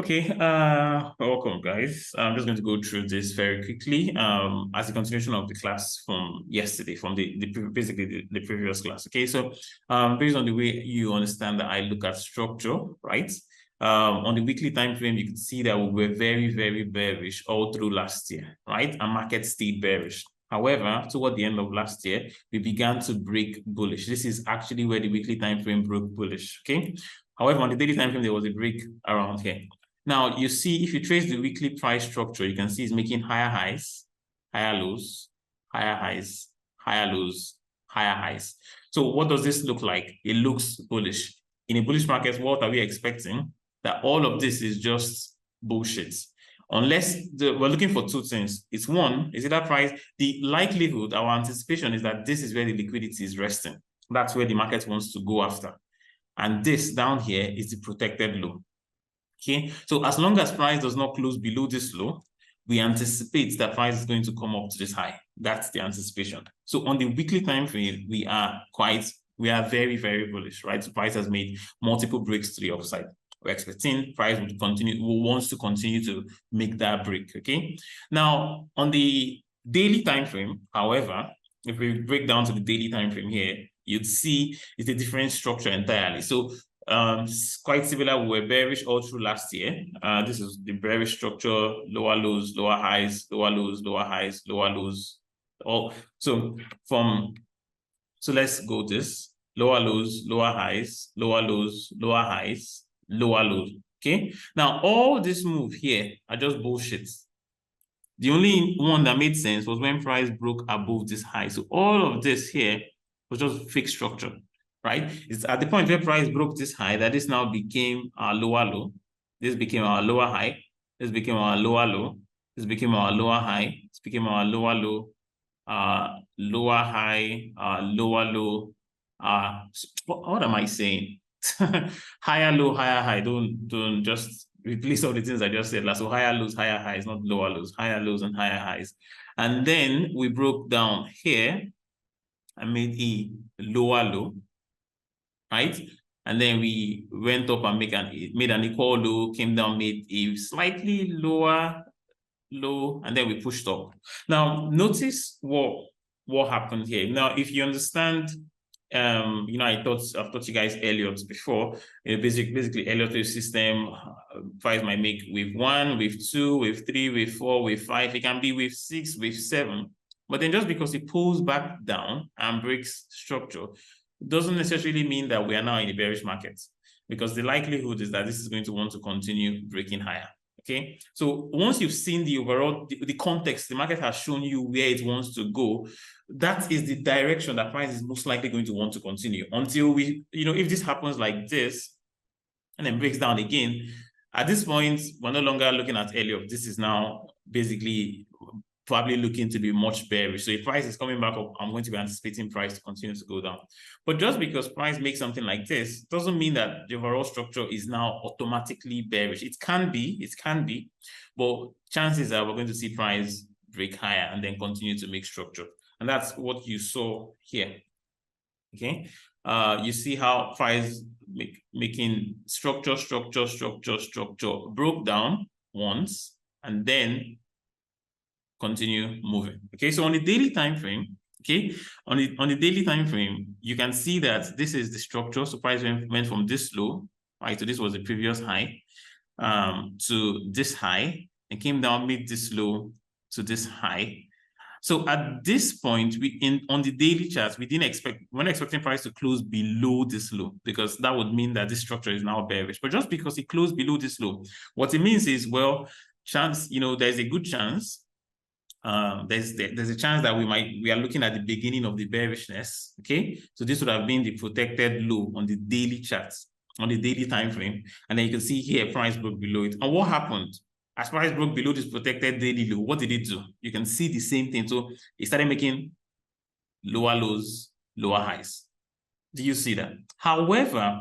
Okay, welcome guys. I'm just going to go through this very quickly as a continuation of the class from yesterday, from basically the previous class. Okay, so based on the way you understand that I look at structure, right? On the weekly time frame, you can see that we were very, very bearish all through last year, right? And market stayed bearish. However, toward the end of last year, we began to break bullish. This is actually where the weekly time frame broke bullish. Okay. However, on the daily time frame, there was a break around here. Now, you see, if you trace the weekly price structure, you can see it's making higher highs, higher lows, higher highs, higher lows, higher highs. So what does this look like? It looks bullish. In a bullish market, what are we expecting? That all of this is just bullshit. Unless we're looking for two things. It's one, is it that price? The likelihood, our anticipation is that this is where the liquidity is resting. That's where the market wants to go after. And this down here is the protected low. Okay, so as long as price does not close below this low, we anticipate that price is going to come up to this high. That's the anticipation. So on the weekly time frame, we are very, very bullish, right? So price has made multiple breaks to the upside. We're expecting price wants to continue to make that break. Okay. Now on the daily time frame, however, if we break down to the daily time frame here, you'd see it's a different structure entirely. So quite similar. We were bearish all through last year. This is the bearish structure: lower lows, lower highs, lower lows, lower highs, lower lows. So let's go this: lower lows, lower highs, lower lows, lower highs, lower lows. Okay. Now all this move here are just bullshit. The only one that made sense was when price broke above this high. So all of this here was just fixed structure. Right? It's at the point where price broke this high that this now became our lower low. This became our lower high. This became our lower low. This became our lower high. This became our lower low. Lower high. Lower low. What am I saying? Higher low, higher high. Don't just replace all the things I just said. So higher lows, higher highs, not lower lows. Higher lows and higher highs. And then we broke down here and made a lower low. Right? And then we went up and made an equal low, came down, made a slightly lower low, and then we pushed up. Now, notice what happened here. Now, if you understand, I've taught you guys Elliott before. Basically, Elliott wave system, price might make wave 1, wave 2, wave 3, wave 4, wave 5. It can be wave 6, wave 7. But then just because it pulls back down and breaks structure, doesn't necessarily mean that we are now in a bearish market, because the likelihood is that this is going to want to continue breaking higher. Okay, so once you've seen the overall the context, the market has shown you where it wants to go. That is the direction that price is most likely going to want to continue until we, if this happens like this and then breaks down again. At this point, we're no longer looking at Elliott. This is now basically probably looking to be much bearish. So if price is coming back up, I'm going to be anticipating price to continue to go down. But just because price makes something like this doesn't mean that the overall structure is now automatically bearish. It can be, but chances are we're going to see price break higher and then continue to make structure. And that's what you saw here. Okay. You see how price making structure, broke down once and then continue moving. Okay, so on the daily time frame, on the daily time frame, you can see that this is the structure. So price went from this low, right? So this was the previous high, to this high, and came down, made this low to this high. So at this point, on the daily charts, we're expecting price to close below this low, because that would mean that this structure is now bearish. But just because it closed below this low, what it means is, well, there's a good chance. There's a chance that we are looking at the beginning of the bearishness. Okay, so this would have been the protected low on the daily charts, on the daily time frame, and then you can see here price broke below it. And what happened? As price broke below this protected daily low, what did it do? You can see the same thing. So it started making lower lows, lower highs. Do you see that? However,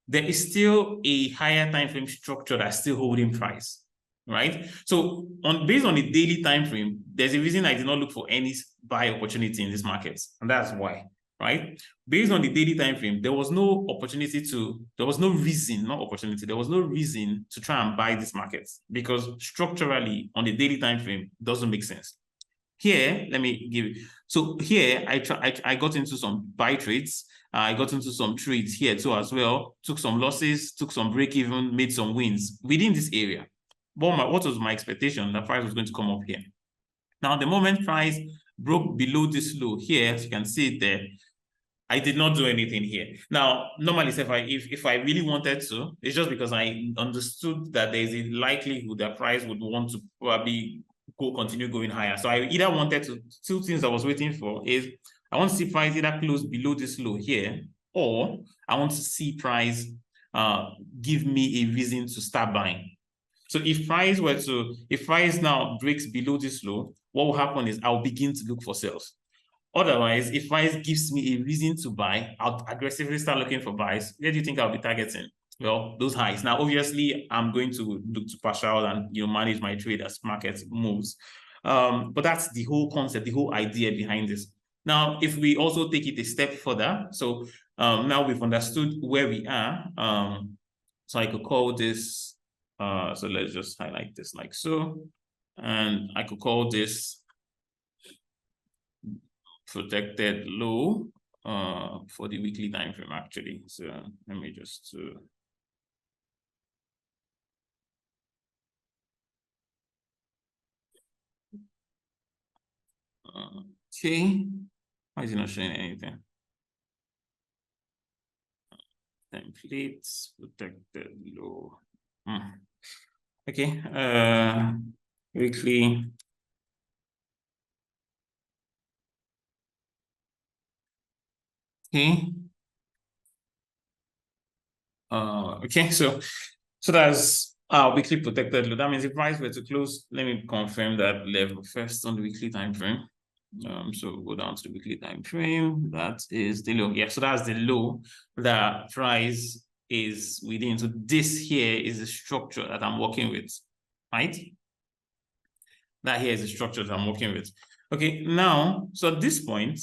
there is still a higher time frame structure that's still holding price. Right? So based on the daily time frame, there's a reason I did not look for any buy opportunity in this market. And that's why. right? Based on the daily time frame, there was no reason to try and buy this market, because structurally on the daily time frame it doesn't make sense. Here, let me give it. So here, I got into some buy trades. I got into some trades here too as well. Took some losses, took some break even, made some wins within this area. But what was my expectation? The price was going to come up here. Now, the moment price broke below this low here, as you can see it there, I did not do anything here. Now, normally, if I really wanted to, it's just because I understood that there is a likelihood that price would want to probably continue going higher. So I either wanted to, two things I was waiting for is I want to see price either close below this low here, or I want to see price give me a reason to start buying. So if price now breaks below this low, what will happen is I'll begin to look for sales. Otherwise, if price gives me a reason to buy, I'll aggressively start looking for buys. Where do you think I'll be targeting? Well, those highs. Now, obviously, I'm going to look to partial and manage my trade as market moves. But that's the whole concept, the whole idea behind this. Now, if we also take it a step further, so now we've understood where we are. So I could call this. So let's just highlight this like so, and I could call this protected low for the weekly time frame actually. So let me just okay, why is it not showing anything? Templates, protected low. Okay, weekly. Okay. Okay, so that's our weekly protected low. That means if price were to close, let me confirm that level first on the weekly time frame. So go down to the weekly time frame. That is the low. Yeah, so that's the low that price is within. So this here is the structure that I'm working with, right? That here is the structure that I'm working with. Okay, now, so at this point,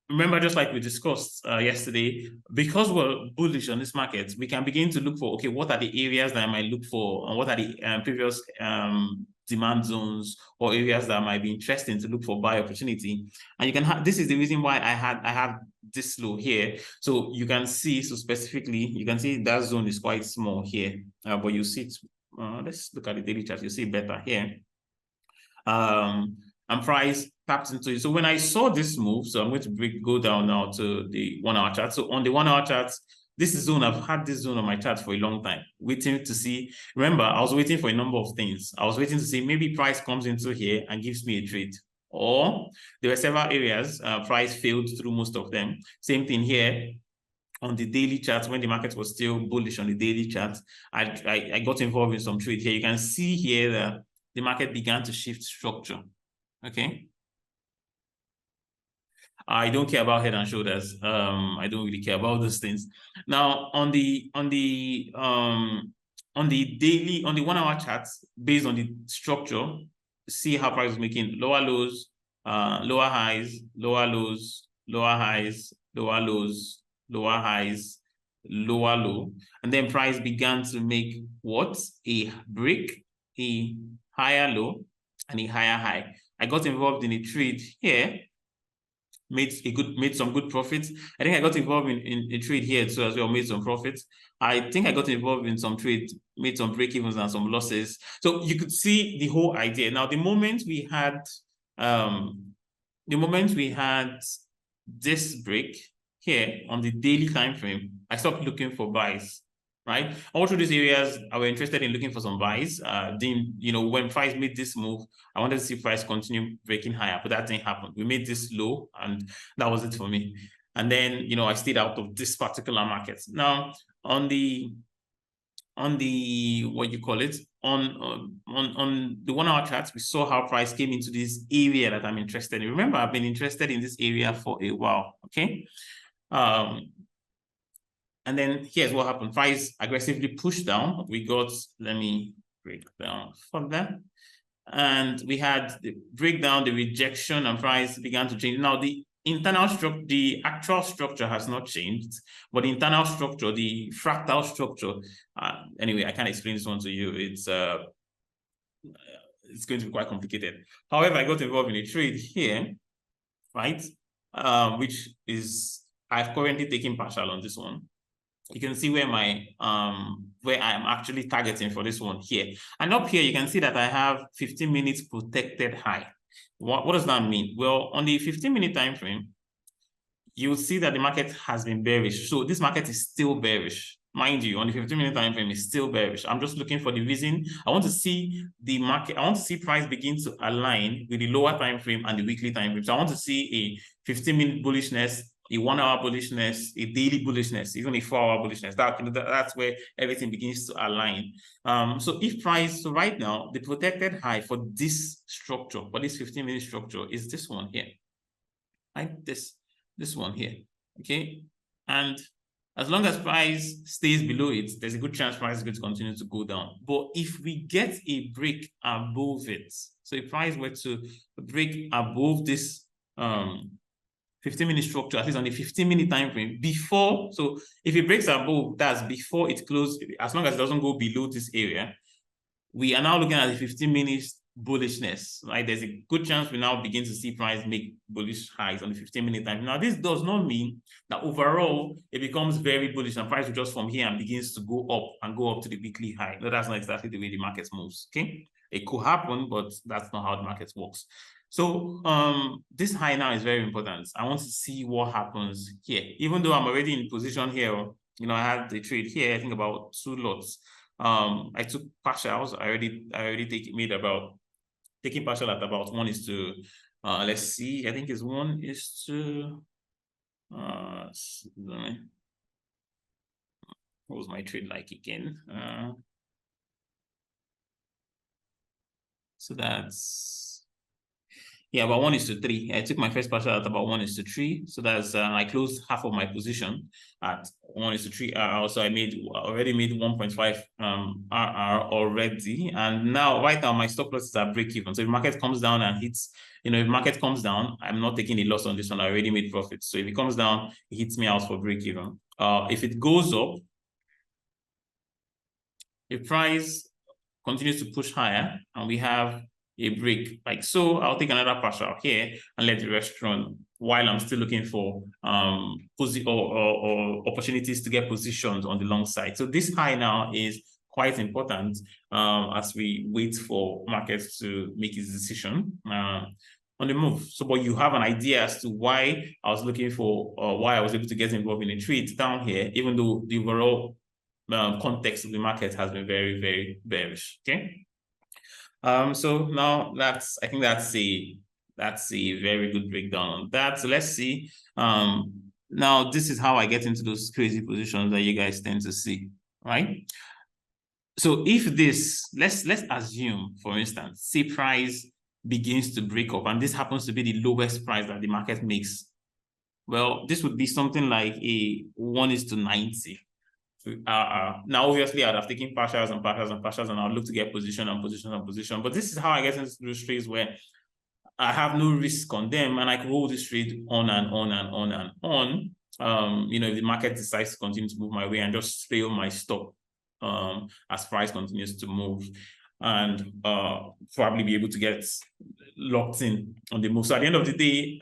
remember, just like we discussed yesterday, because we're bullish on this market, we can begin to look for, okay, what are the areas that I might look for, and what are the previous demand zones or areas that might be interesting to look for buy opportunity. And you can have, this is the reason why I have this low here. So you can see, so specifically, you can see that zone is quite small here, but you see it, let's look at the daily chart, you see it better here. And price tapped into it. So when I saw this move, so I'm going to go down now to the 1 hour chart. So on the 1 hour chart, this is zone, I've had this zone on my chart for a long time, waiting to see. Remember, I was waiting for a number of things. I was waiting to see maybe price comes into here and gives me a trade. Or there were several areas, price failed through most of them. Same thing here. On the daily chart, when the market was still bullish on the daily chart, I got involved in some trade here. You can see here that the market began to shift structure. Okay. I don't care about head and shoulders. I don't really care about those things. Now, on the daily, on the 1 hour charts, based on the structure, see how price is making lower lows, lower highs, lower lows, lower highs, lower lows, lower highs, lower low. And then price began to make what? A break, a higher low, and a higher high. I got involved in a trade here, made some good profits. I think I got involved in a trade here too as well, made some profits. I think I got involved in some trade, made some break-evens and some losses. So you could see the whole idea. Now, the moment we had this break here on the daily time frame, I stopped looking for buys. Right? All through these areas, I was interested in looking for some buys. When price made this move, I wanted to see price continue breaking higher, but that didn't happen. We made this low, and that was it for me. And then, I stayed out of this particular market. Now, on the what you call it, on the 1 hour chart, we saw how price came into this area that I'm interested in. Remember, I've been interested in this area for a while. Okay. And then here's what happened. Price aggressively pushed down. We got, let me break down from that. And we had the breakdown, the rejection, and price began to change. Now, the internal structure, the actual structure has not changed, but the internal structure, the fractal structure, anyway, I can't explain this one to you. It's going to be quite complicated. However, I got involved in a trade here, right? Which is, I've currently taken partial on this one. You can see where my where I'm actually targeting for this one here. And up here, you can see that I have 15 minutes protected high. What does that mean? Well, on the 15-minute time frame, you'll see that the market has been bearish. So this market is still bearish. Mind you, on the 15-minute time frame, is still bearish. I'm just looking for the reason. I want to see the market, I want to see price begin to align with the lower time frame and the weekly time frame. So I want to see a 15-minute bullishness, a 1 hour bullishness, a daily bullishness, even a 4 hour bullishness. That's where everything begins to align. So if price, so right now, the protected high for this structure, for this 15-minute structure, is this one here, right? This one here, okay? And as long as price stays below it, there's a good chance price is going to continue to go down. But if we get a break above it, so if price were to break above this 15-minute structure, at least on the 15-minute time frame, before, so if it breaks above, that's before it closes, as long as it doesn't go below this area, we are now looking at the 15-minute bullishness, right? There's a good chance we now begin to see price make bullish highs on the 15-minute time. Now, this does not mean that overall it becomes very bullish and price will just from here and begins to go up and go up to the weekly high. No, that's not exactly the way the market moves, okay? It could happen, but that's not how the market works. So this high now is very important. I want to see what happens here. Even though I'm already in position here, you know, I had the trade here, I think about 2 lots. I took partials. I already made about taking partial at about 1 is to let's see, I think it's 1 is to what was my trade like again? So that's, yeah, about 1 is to 3. I took my first partial at about 1 is to 3. So that's I closed half of my position at 1 is to 3 RR. So I already made 1.5 RR already. And now, right now, my stop losses are break even. So if market comes down and hits, you know, if market comes down, I'm not taking a loss on this one. I already made profits. So if it comes down, it hits me out for break even. If it goes up, if price continues to push higher and we have a break like so, I'll take another partial here and let the rest run while I'm still looking for opportunities to get positions on the long side. So this high now is quite important as we wait for markets to make its decision on the move. So, but you have an idea as to why I was looking for, why I was able to get involved in a trade down here, even though the overall context of the market has been very, very bearish. Okay. So now I think that's a very good breakdown on that. So let's see. Now this is how I get into those crazy positions that you guys tend to see, right? So if this, let's assume, for instance, say price begins to break up, and this happens to be the lowest price that the market makes. Well, this would be something like a 1 is to 90. Now, obviously, I'd have taken partials and partials and partials, and I'll look to get position and position and position. But this is how I get into those trades where I have no risk on them, and I can hold this trade on and on and on and on. You know, if the market decides to continue to move my way, and just trail my stop as price continues to move, and probably be able to get locked in on the move. So at the end of the day,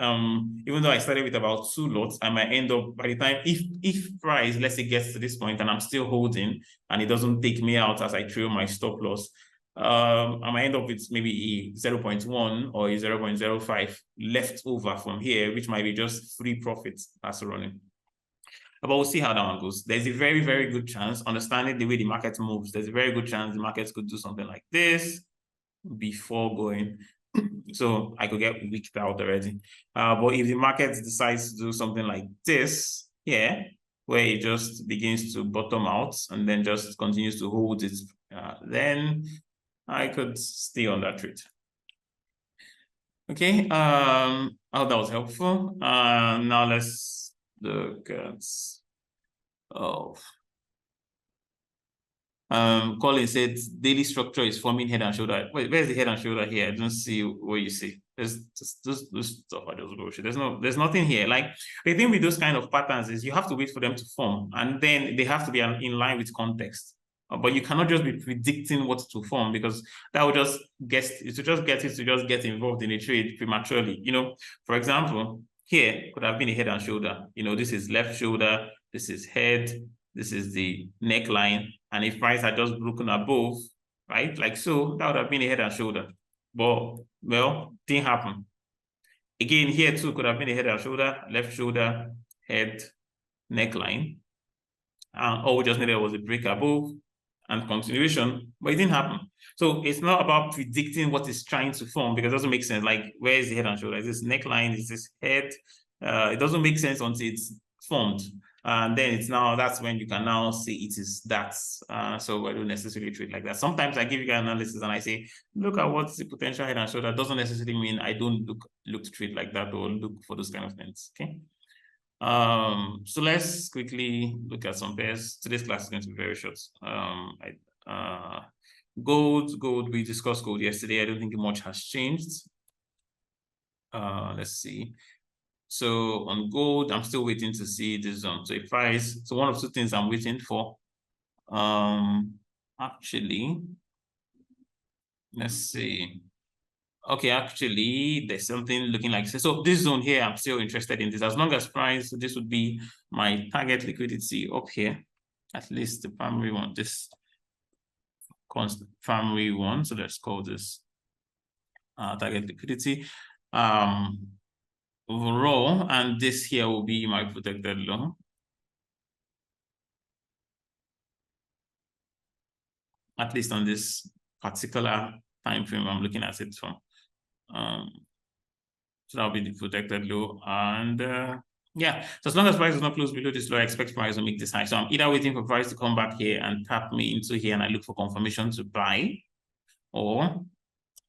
even though I started with about 2 lots, I might end up, by the time, if price, let's say, gets to this point and I'm still holding and it doesn't take me out as I trail my stop loss, I might end up with maybe a 0.1 or a 0.05 left over from here, which might be just free profits that's running. But we'll see how that one goes. There's a very, very good chance, understanding the way the market moves, there's a very good chance the market could do something like this before going. So I could get wicked out already. But if the market decides to do something like this here, where it just begins to bottom out and then just continues to hold it, then I could stay on that trade. Okay, I hope that was helpful. Now let's look at, Colin said daily structure is forming head and shoulder. Wait, where's the head and shoulder here? I don't see what you see. There's just this stuff I just bullshit. There's nothing here. Like the thing with those kind of patterns is you have to wait for them to form, and then they have to be in line with context. But you cannot just be predicting what to form, because that will just get involved in a trade prematurely. You know, for example, here could have been a head and shoulder. You know, this is left shoulder, this is head, this is the neckline, and if price had just broken above, right, like so, that would have been a head and shoulder. But well, didn't happen. Again, here too could have been a head and shoulder, left shoulder, head, neckline. All we just needed was a break above and continuation, but it didn't happen. So it's not about predicting what it's trying to form, because it doesn't make sense. Like, where is the head and shoulder? Is this neckline? Is this head? It doesn't make sense until it's formed. And then that's when you can now say it is that. So I don't necessarily treat like that. Sometimes I give you guys analysis and I say, look at what's the potential head and shoulder. That doesn't necessarily mean I don't look to treat like that or look for those kind of things. Okay. So let's quickly look at some pairs. Today's class is going to be very short. Gold, we discussed gold yesterday. I don't think much has changed. Let's see. So on gold, I'm still waiting to see this so a price. So one of two things I'm waiting for. Actually, let's see. Okay, actually, there's something looking like this. So this zone here, I'm still interested in this. As long as price, so this would be my target liquidity up here. At least the primary one, this constant primary one. So let's call this target liquidity. Overall, and this here will be my protected low. At least on this particular time frame I'm looking at it from. So that'll be the protected low. And yeah, so as long as price is not close below this low, I expect price to make this high. So I'm either waiting for price to come back here and tap me into here and I look for confirmation to buy, or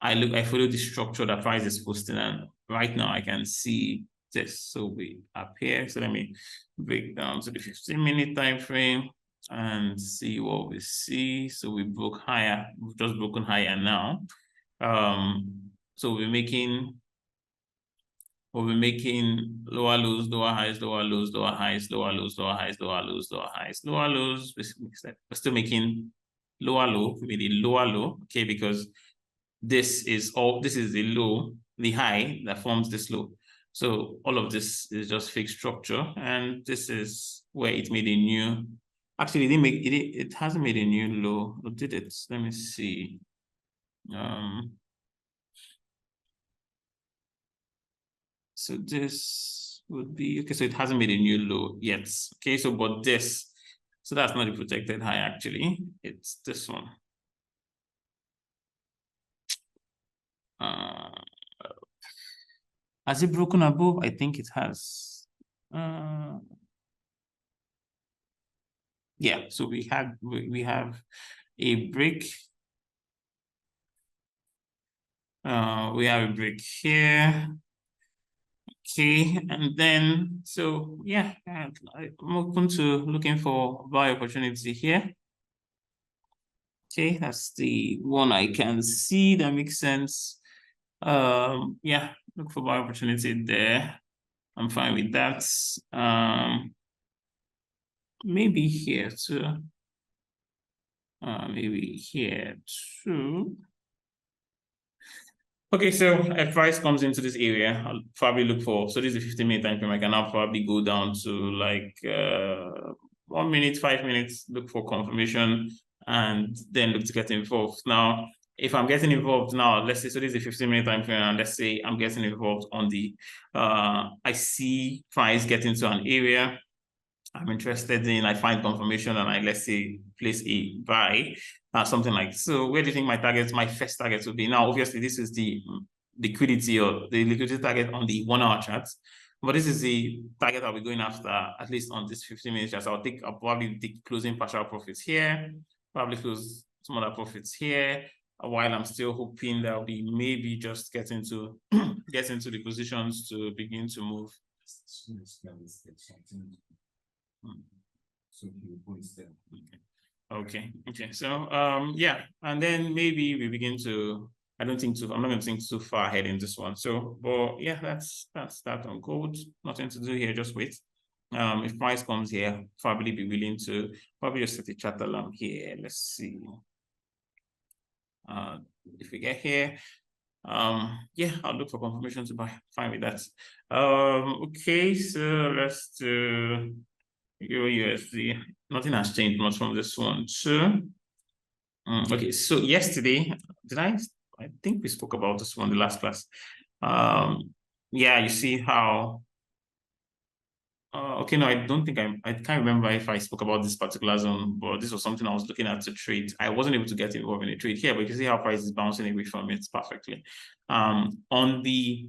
I follow the structure that price is posting, and right now I can see this. So we up here. So let me break down to the 15-minute time frame and see what we see. So we broke higher. We've just broken higher now. So we're making lower lows, lower highs, lower lows, lower highs, lower lows, lower highs, lower lows, lower highs, lower lows. We're still making lower low, maybe the lower low, okay, because this is the low, the high that forms this low. So all of this is just fake structure, and this is where it made a new. Actually, it hasn't made a new low. Or did it? Let me see. So this would be okay. So it hasn't made a new low yet. Okay, so but this, so that's not a protected high. Actually, it's this one. Has it broken above? I think it has. Yeah, so we have a break. We have a break here. Okay, and then so yeah, I'm open to looking for buy opportunity here. Okay, that's the one I can see that makes sense. Yeah, look for buy opportunity there. I'm fine with that. Maybe here too. Maybe here too. Okay, so if price comes into this area, I'll probably look for, so this is a 15-minute time frame. I can now probably go down to like 1 minute, 5 minutes, look for confirmation, and then look to get involved. Now, if I'm getting involved now, let's say, so this is a 15-minute time frame, and let's say I'm getting involved on the, I see price get into an area I'm interested in, I find confirmation, and I, let's say, place a buy, something like, so where do you think my first target will be? Now, obviously, this is the liquidity or the liquidity target on the 1 hour chart, but this is the target I'll be going after, at least on this 15-minute chart. So I'll probably take closing partial profits here, probably close some other profits here, while I'm still hoping that we maybe just get into the positions to begin to move. So okay. So yeah, and then maybe we begin to I'm not going to think too far ahead in this one. So, but yeah, that's that on gold. Nothing to do here. Just wait. If price comes here, probably be willing to just set a chart alarm here. Let's see. If we get here, yeah, I'll look for confirmation to buy. Fine with that. Okay, so let's do Euro USD. Nothing has changed much from this one. So, okay, so yesterday, I think we spoke about this one in the last class. Yeah, you see how okay, no, I don't think I can't remember if I spoke about this particular zone, but this was something I was looking at to trade. I wasn't able to get involved in a trade here, but you can see how price is bouncing away from it perfectly. On the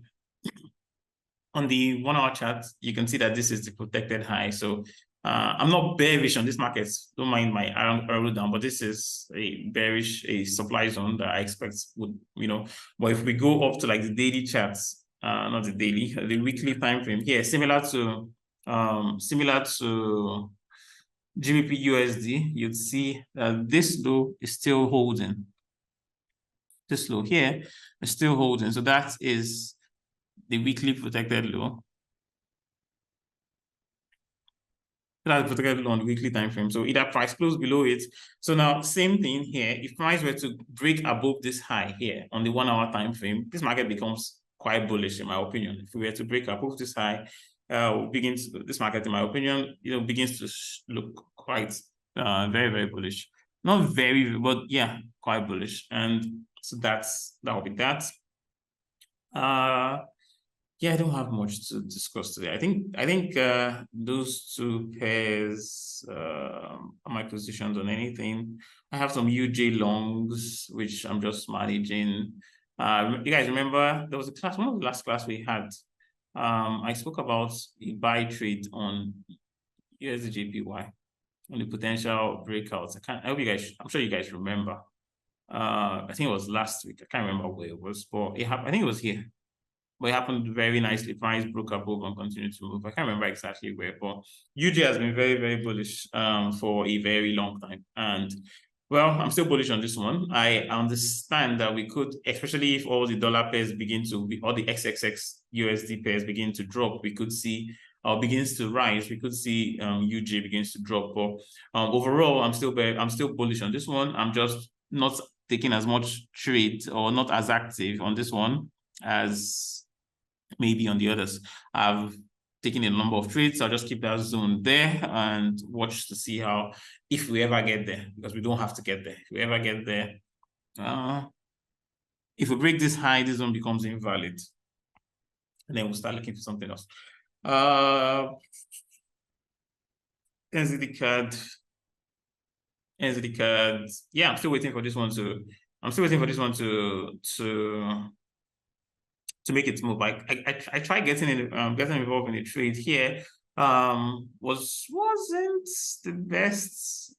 1 hour chart, you can see that this is the protected high. So I'm not bearish on this market. Don't mind my arrow down, but this is a supply zone that I expect would, but if we go up to like the daily charts, not the daily, the weekly time frame here, similar to GBP USD, you'd see that this low is still holding. This low here is still holding. So that is the weekly protected low. That's protected low on the weekly time frame. So either price close below it. So now same thing here. If price were to break above this high here on the 1 hour time frame, this market becomes quite bullish in my opinion. If we were to break above this high, this market, in my opinion, begins to look quite very, very bullish. Not very, but yeah, quite bullish. And so that will be that. Yeah, I don't have much to discuss today. I think those two pairs are my positions on anything. I have some UJ longs, which I'm just managing. You guys remember there was a class, one of the last class we had. I spoke about a buy trade on USDJPY on the potential breakouts. I'm sure you guys remember. I think it was last week. I can't remember where it was, but I think it was here. But it happened very nicely. Price broke above and continued to move. I can't remember exactly where, but UJ has been very, very bullish for a very long time. And well, I'm still bullish on this one. I understand that we could, especially if all the dollar pairs begin to, all the XXX USD pairs begin to drop, we could see, or begins to rise, we could see UJ begins to drop. But overall, I'm still bullish on this one. I'm just not taking as much trade or not as active on this one as maybe on the others. I've taken a number of trades. I'll just keep that zone there and watch to see how, if we ever get there, because we don't have to get there. If we ever get there, if we break this high, this zone becomes invalid. And then we'll start looking for something else. NZD card. Yeah, I'm still waiting for this one to make it move. I tried getting involved in a trade here. Wasn't the best.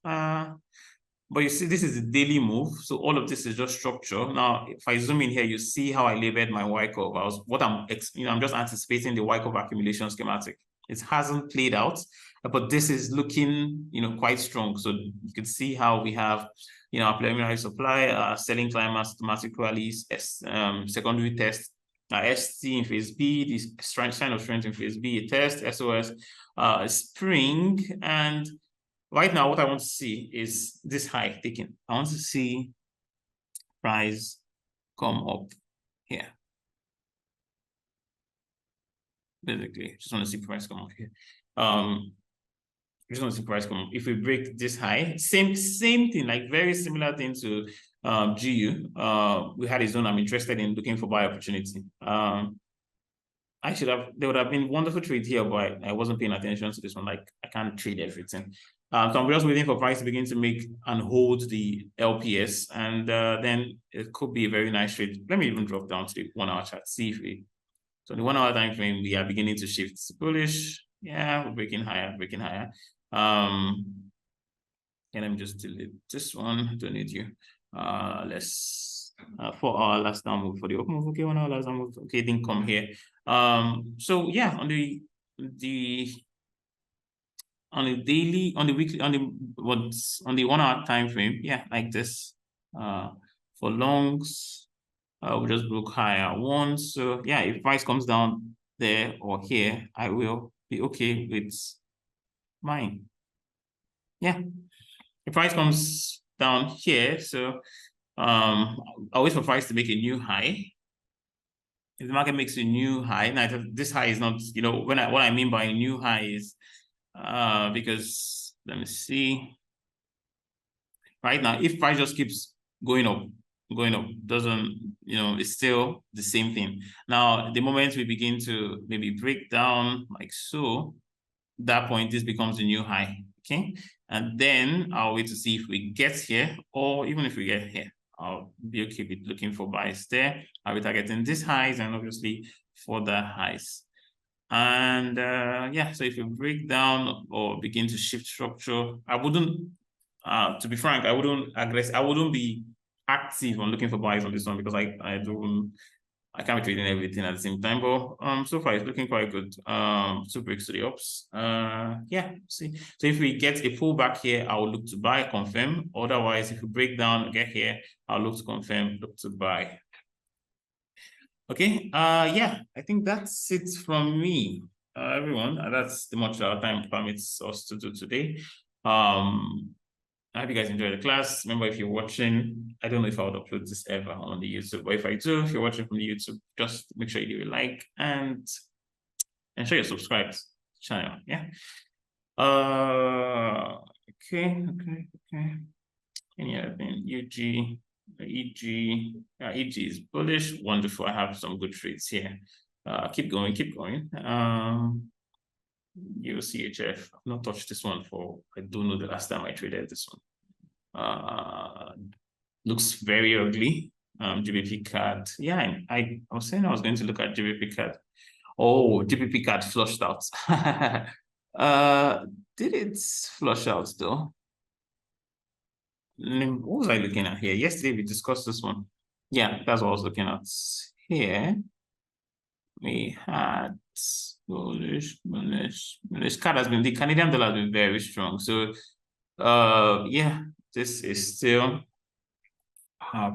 But you see, this is a daily move, so all of this is just structure. Now, if I zoom in here, you see how I labeled my Y curve. I'm just anticipating the Y curve accumulation schematic. It hasn't played out, but this is looking, quite strong. So you can see how we have, our preliminary supply, selling climax automatically, secondary test, ST in phase B, this sign of strength in phase B, a test, SOS, spring, and right now what I want to see is this high taken. I want to see price come up here. Basically, just want to see price come up here. Just want to see price come up. If we break this high, same thing, like very similar thing to GU. We had a zone I'm interested in looking for buy opportunity. There would have been wonderful trade here, but I wasn't paying attention to this one. Like, I can't trade everything. So I'm just waiting for price to begin to make and hold the LPS, and then it could be a very nice trade. Let me even drop down to the 1 hour chart, see if so the 1 hour time frame, we are beginning to shift to bullish. Yeah, we're breaking higher. And let me just delete this one. Don't need you. Let's 4 hour last down move for the open move. Okay, 1 hour last down move. Okay, didn't come here. So yeah, on the daily, on the weekly, on the 1 hour time frame, yeah, like this. For longs, we'll just look higher once. So yeah, if price comes down there or here, I will be okay with mine. Yeah, if price comes down here, so I'll wait for price to make a new high. If the market makes a new high, now this high is not, what I mean by a new high is because let me see. Right now, if price just keeps going up, doesn't, it's still the same thing. Now, the moment we begin to maybe break down like so, that point, this becomes a new high, okay? And then I'll wait to see if we get here, or even if we get here, I'll be okay with looking for buys there. I'll be targeting these highs and obviously further highs. And yeah, so if you break down or begin to shift structure, I wouldn't, to be frank, I wouldn't be active on looking for buys on this one because I can't be trading everything at the same time. But so far it's looking quite good. 2 breaks to the ups. Yeah, see. So if we get a pullback here, I'll look to buy, confirm. Otherwise, if we break down, get here, I'll look to confirm, look to buy. Okay, yeah, I think that's it from me, everyone. That's the much our time permits us to do today. I hope you guys enjoyed the class. Remember, if you're watching, I don't know if I would upload this ever on the YouTube, but if I do, if you're watching from the YouTube, just make sure you do a like and ensure you're subscribed to the channel. Yeah. Okay. Any other thing? EG, EG is bullish. Wonderful. I have some good trades here. Keep going. UCHF. I've not touched this one for, I don't know the last time I traded this one. Looks very ugly. GBP card. Yeah, I was saying I was going to look at GBP card. Oh, GBP card flushed out. Did it flush out though? What was I looking at here? Yesterday we discussed this one. Yeah, that's what I was looking at. Here we had bullish. Card has been, the Canadian dollar has been very strong. So yeah, this is still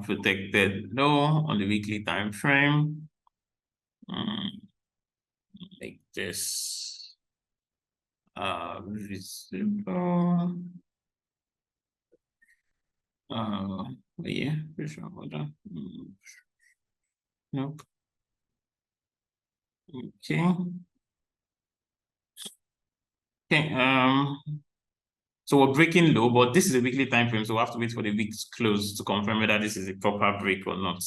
protected low on the weekly time frame. Make this visible. Yeah, for sure. Hold on. Nope. Okay. So we're breaking low, but this is a weekly time frame, so we'll have to wait for the week's close to confirm whether this is a proper break or not.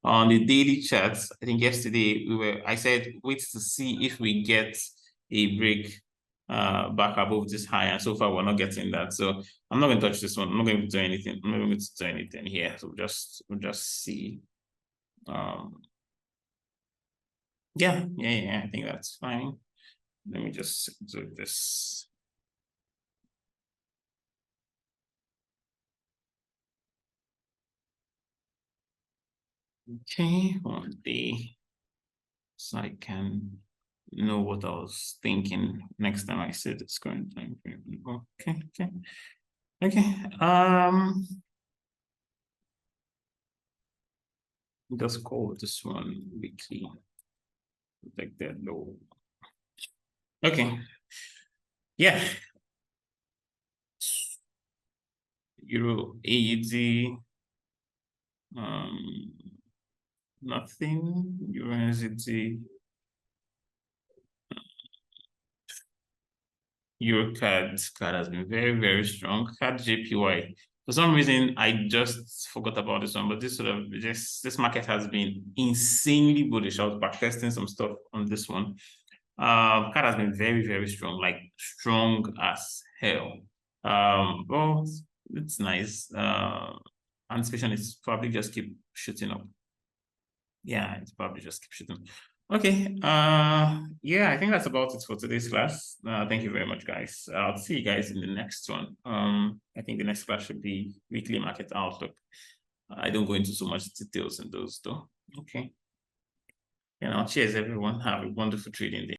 On the daily charts, I think yesterday I said wait to see if we get a break back above this high, and so far we're not getting that. So I'm not going to touch this one. I'm not going to do anything. I'm not going to do anything here. So we'll just see. Yeah, I think that's fine. Let me just do this. Okay, one day, so I can know what I was thinking next time I said it's current time frame. Okay. Just call this one weekly. Like that low. Okay. Yeah. Euro AED. Nothing. Euro NZD. Euro card has been very, very strong. Card JPY. For some reason, I just forgot about this one, but this market has been insanely bullish. I was backtesting some stuff on this one. Card has been very, very strong, like strong as hell. Well, it's nice. Anticipation is probably just keep shooting up. Yeah, it's probably just keep shooting. Okay. Yeah, I think that's about it for today's class. Thank you very much, guys. I'll see you guys in the next one. I think the next class should be weekly market outlook. I don't go into so much details in those though. Okay. Cheers everyone. Have a wonderful trading day.